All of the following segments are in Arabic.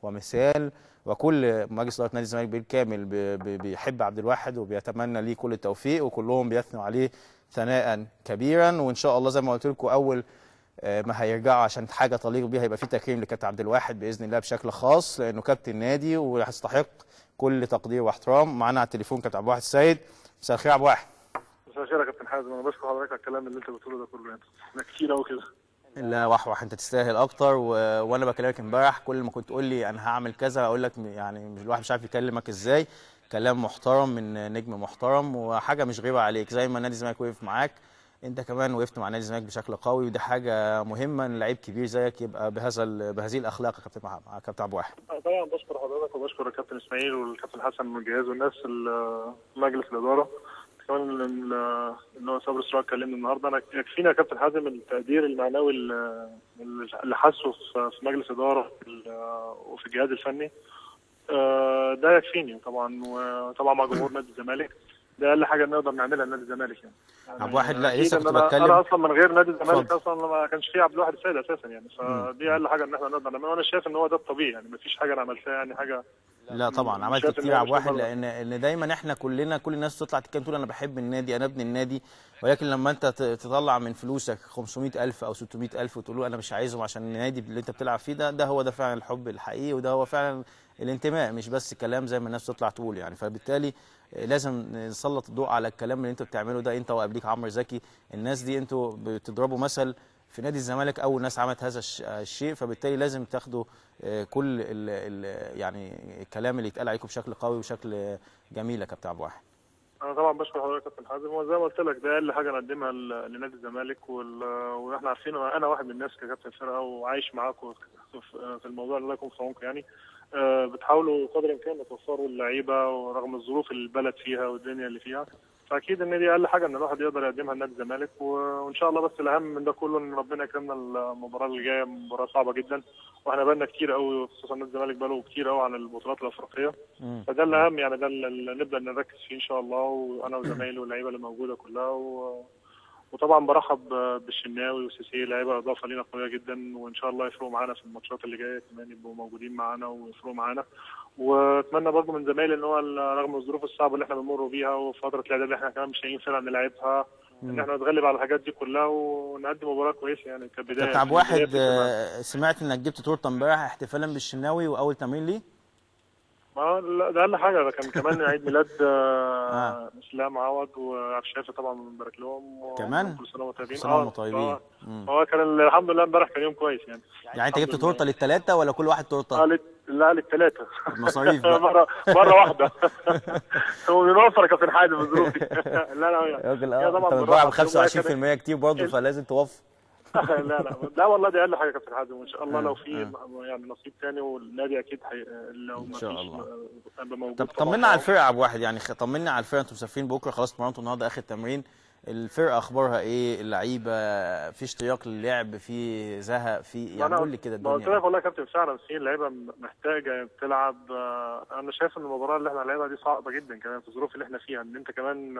ومثال، وكل مجلس اداره نادي الزمالك بالكامل بيحب عبد الواحد وبيتمنى ليه كل التوفيق، وكلهم بيثنوا عليه ثناء كبيرا. وان شاء الله زي ما قلت لكم اول ما هيرجعوا عشان حاجه تليق بيها هيبقى في تكريم لكابتن عبد الواحد باذن الله بشكل خاص، لانه كابتن نادي ويستحق كل تقدير واحترام. معانا على التليفون كابتن عبد الواحد السيد. مساء الخير يا عبد الواحد. مساء الخير يا كابتن حازم، انا بشكر حضرتك على الكلام اللي انت بتقوله ده كله، يعني احنا كتير قوي كده. لا وحوح، انت تستاهل اكتر. وانا بكلمك امبارح كل ما كنت تقول لي انا هعمل كذا اقول لك يعني الواحد مش عارف يكلمك ازاي. كلام محترم من نجم محترم، وحاجه مش غريبه عليك. زي ما نادي الزمالك وقف معاك انت كمان وقفت مع نادي الزمالك بشكل قوي، ودي حاجه مهمه ان لعيب كبير زيك يبقى بهذه الاخلاق يا كابتن عبد الواحد. طبعا بشكر حضرتك وبشكر الكابتن اسماعيل والكابتن حسن من الجهاز والناس مجلس الاداره كمان ان هو صبري سراج كلمني النهارده. انا يكفينا يا كابتن حازم التقدير المعنوي اللي حاسه في مجلس اداره وفي الجهاز الفني، ده يكفيني طبعا. وطبعا مع جمهور نادي الزمالك ده اقل حاجه نقدر نعملها لنادي الزمالك يعني. عبد الواحد لا لسه كنت بتكلم انا اصلا من غير نادي الزمالك اصلا ما كانش فيه عبد الواحد السيد اساسا يعني، فدي اقل حاجه ان احنا نقدر نعملها، وانا شايف ان هو ده الطبيعي يعني، ما فيش حاجه انا عملتها يعني حاجه. لا طبعا عملت كتير يا عبد الواحد، لان دايما احنا كلنا كل الناس تطلع تتكلم تقول انا بحب النادي انا ابن النادي، ولكن لما انت تطلع من فلوسك 500,000 او 600,000 وتقول له انا مش عايزهم عشان النادي اللي انت بتلعب فيه ده هو ده فعلا الحب الحقيقي، وده هو فعلا الانتماء، مش بس كلام زي ما الناس تطلع تقول يعني. فبالتالي لازم نسلط الضوء على الكلام اللي انت بتعمله ده، انت وقبليك عمرو زكي. الناس دي انتوا بتضربوا مثل في نادي الزمالك، اول ناس عملت هذا الشيء، فبالتالي لازم تاخدوا كل يعني الكلام اللي يتقال عليكم بشكل قوي وشكل جميل يا كابتن عبد الواحد. انا طبعا بشكر حضرتك يا كابتن حازم، وزي ما قلت لك ده اقل حاجه نقدمها لنادي الزمالك، واحنا عارفين انا واحد من الناس ككابتن فرقه وعايش معاكم في الموضوع اللي يكون في عمق يعني. بتحاولوا قدر الامكان توفروا اللعيبه ورغم الظروف اللي البلد فيها والدنيا اللي فيها، فاكيد ان دي اقل حاجه ان الواحد يقدر يقدمها لنادي الزمالك. وان شاء الله بس الاهم من ده كله ان ربنا يكرمنا. المباراه اللي جايه مباراه صعبه جدا، واحنا بقالنا كتير قوي خصوصا نادي الزمالك بقاله كتير قوي عن البطولات الافريقيه، فده الاهم يعني، ده اللي نبدا نركز فيه ان شاء الله، وانا وزمايلي واللعيبه اللي موجوده كلها. وطبعا برحب بالشناوي وسيسي، لعيبه اضافه لينا قويه جدا، وان شاء الله يفرقوا معانا في الماتشات اللي جايه كمان، يبقوا موجودين معانا ويفرقوا معانا. واتمنى برضه من زمايلي ان هو رغم الظروف الصعبه اللي احنا بنمر بيها وفتره الاعداد اللي احنا كمان مش لاقيين فرقه نلعبها، ان احنا نتغلب على الحاجات دي كلها ونقدم مباراه كويسه يعني كبدايه. كابتن عبد الواحد سمعت انك جبت تورته امبارح احتفالا بالشناوي واول تمرين ليه؟ ده اقل حاجه، ده كان كمان عيد ميلاد اسلام عوض وعبد الشافي، طبعا بنبارك لهم كمان كل سنه وانتم طيبين. سنه وانتم طيبين. هو كان الحمد لله امبارح كان يوم كويس يعني. يعني انت جبت تورته للثلاثه ولا كل واحد تورته؟ لا للثلاثه. المصاريف بقى مره واحده. هو بيوفر يا كابتن حازم الظروف دي. لا يا راجل انت بتبيع ب 25% كتير برضه، فلازم توفر. لا والله دي اقل حاجه يا كابتن حازم، وان شاء الله لو في يعني نصيب ثاني والنادي اكيد لو ما فيش هيبقى موجود. طب طمنا على الفرقه يا ابو واحد، يعني طمنا على الفرقه. انتوا مسافرين بكره خلاص، اتمرنتوا النهارده اخر تمرين، الفرقه اخبارها ايه؟ اللعيبه في اشتياق للعب، في زهق، في يعني قول لي كده الدنيا. قلت لك والله يا كابتن فعلا في اللعيبه محتاجه تلعب. انا شايف ان المباراه اللي احنا هنلعبها دي صعبه جدا كمان في الظروف اللي احنا فيها، ان انت كمان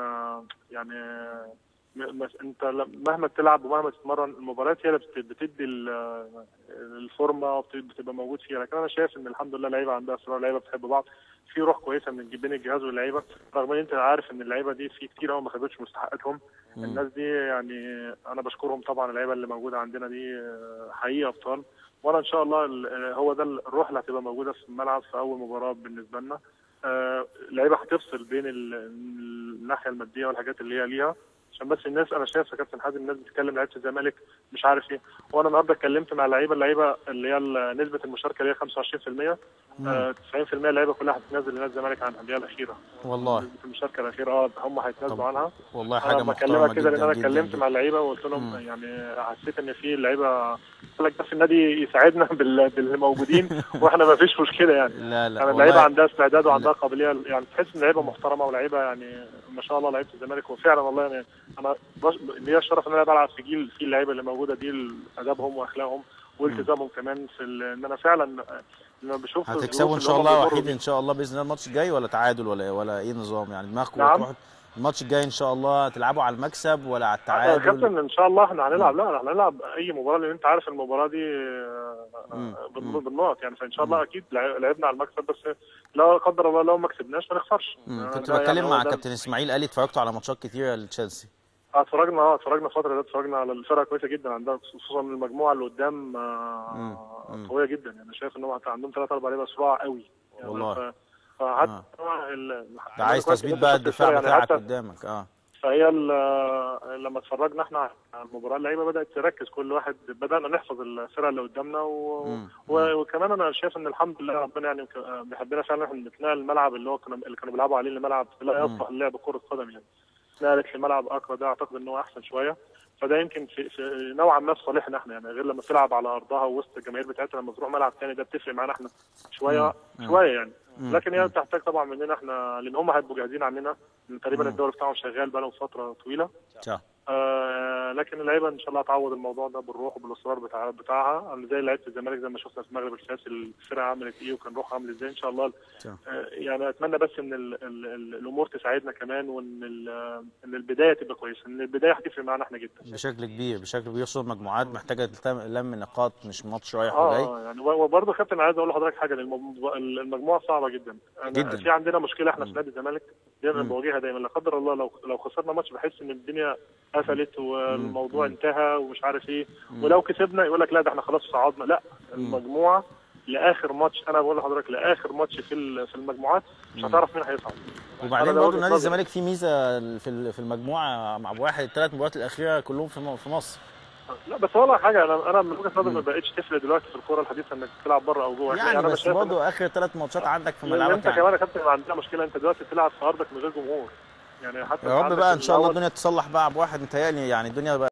يعني انت مهما تلعب ومهما تتمرن المباريات هي اللي بتدي الفورمه وبتبقى موجود فيها. لكن انا شايف ان الحمد لله اللعيبه عندها اصرار، اللعيبه بتحب بعض، في روح كويسه من بين الجهاز واللعيبه، رغم ان انت عارف ان اللعيبه دي في كتير قوي ما خدتش مستحقاتهم. الناس دي يعني انا بشكرهم طبعا، اللعيبه اللي موجوده عندنا دي حقيقه ابطال، وانا ان شاء الله هو ده الروح اللي هتبقى موجوده في الملعب في اول مباراه بالنسبه لنا. اللعيبه هتفصل بين الناحيه الماديه والحاجات اللي هي ليها، عشان بس الناس انا شايف يا كابتن حازم الناس بتتكلم لعيبه الزمالك مش عارف ايه، وانا النهارده اتكلمت مع اللعيبه اللي هي نسبه المشاركه اللي هي 25%، 90% اللعيبه كلها هتتنازل لنادي الزمالك عنها اللي هي الاخيره. والله نسبه المشاركه الاخيره هم هيتنازلوا عنها. والله حاجه محترمه بكلمك كده لان انا اتكلمت مع اللعيبه وقلت لهم يعني حسيت ان في لعيبه لك بس النادي يساعدنا باللي موجودين واحنا ما فيش مشكله يعني. لا يعني اللعيبه عندها استعداد وعندها قابليه، يعني تحس ان لعيبه محترمه ولعيبه يعني ما شاء الله لعيبه الزمالك. وفعلا والله يعني انا ليا الشرف ان انا بلعب في جيل فيه اللعيبه اللي موجوده دي ادابهم واخلاقهم والتزامهم كمان في ان انا فعلا لما بشوف هتكسبوا ان شاء الله وحيد ان شاء الله باذن الله الماتش الجاي، ولا تعادل ولا ايه نظام يعني دماغكم؟ نعم. الماتش الجاي ان شاء الله تلعبوا على المكسب ولا على يا التعادل؟ كابتن ان شاء الله احنا هنلعب، لا احنا هنلعب اي مباراه، لان انت عارف المباراه دي بالنقط يعني، فان شاء الله اكيد لعبنا على المكسب، بس لا قدر الله لو ما كسبناش ما نخسرش. كنت ده بتكلم يعني مع كابتن اسماعيل، قال لي اتفرجتوا على ماتشات كتيره لتشيلسي. اتفرجنا الفتره دي، اتفرجنا على الفرقه كويسه جدا عندها، خصوصا المجموعه اللي قدام قويه جدا يعني. شايف ان هو عندهم 3-4 لعيبه صراع قوي يعني. والله فحتى ده عايز تثبيت بقى الدفاع يعني بتاعك قدامك. فهي لما اتفرجنا احنا على المباراه، اللعيبه بدات تركز، كل واحد بدانا نحفظ الفرقه اللي قدامنا وكمان انا شايف ان الحمد لله ربنا يعني بيحبنا فعلا، احنا نتنقل الملعب اللي كانوا بيلعبوا عليه، لملعب لا يصلح للعب كره قدم يعني. نقلت لملعب اقرا، ده اعتقد ان هو احسن شويه، فده يمكن في نوعا ما في صالحنا احنا يعني، غير لما تلعب على ارضها ووسط الجماهير بتاعتها، لما تروح ملعب ثاني ده بتفرق معانا احنا شويه يعني. لكن هي بتحتاج طبعا مننا احنا، لان هم هيبقوا جاهزين عننا، تقريبا الدوري بتاعهم شغال بقى له فتره طويله. لكن اللعيبه ان شاء الله هتعوض الموضوع ده بالروح وبالاصرار بتاعها، زي لعيبه الزمالك زي ما شفنا في المغرب الكاس الفرقه عملت ايه وكان روحها عامل ازاي ان شاء الله. يعني اتمنى بس ان الامور تساعدنا كمان، وان ان البدايه تبقى كويسه، ان البدايه هتفرق معانا احنا جدا بشكل كبير. صوره مجموعات محتاجه لم نقاط، مش ماتش رايح وجاي يعني. وبرضه كابتن عايز اقول لحضرتك حاجه، المجموعه صعبه جدا. في عندنا مشكله احنا في نادي الزمالك دايما بواجهها دايما، لا قدر الله لو خسرنا ماتش بحس ان الدنيا قفلت والموضوع انتهى ومش عارف ايه، ولو كسبنا يقول لك لا ده احنا خلاص صعدنا. لا، المجموعه لاخر ماتش، انا بقول لحضرتك لاخر ماتش في المجموعات مش هتعرف مين هيصعد. وبعدين برضه نادي الزمالك فيه ميزه في المجموعه مع واحد، الثلاث مباريات الاخيره كلهم في مصر. لا بس والله حاجه، انا من وجهه نظري ما بقتش تفرق دلوقتي في الكوره الحديثه انك تلعب بره او جوه يعني بس برضه اخر 3 ماتشات عندك في ملعبك انت كمان يا كابتن عندنا مشكله، انت دلوقتي بتلعب في ارضك من غير جمهور يعني. حتى يا رب بقى ان شاء الله الدنيا تصلح بقى بواحد، متهيألي يعني الدنيا بقى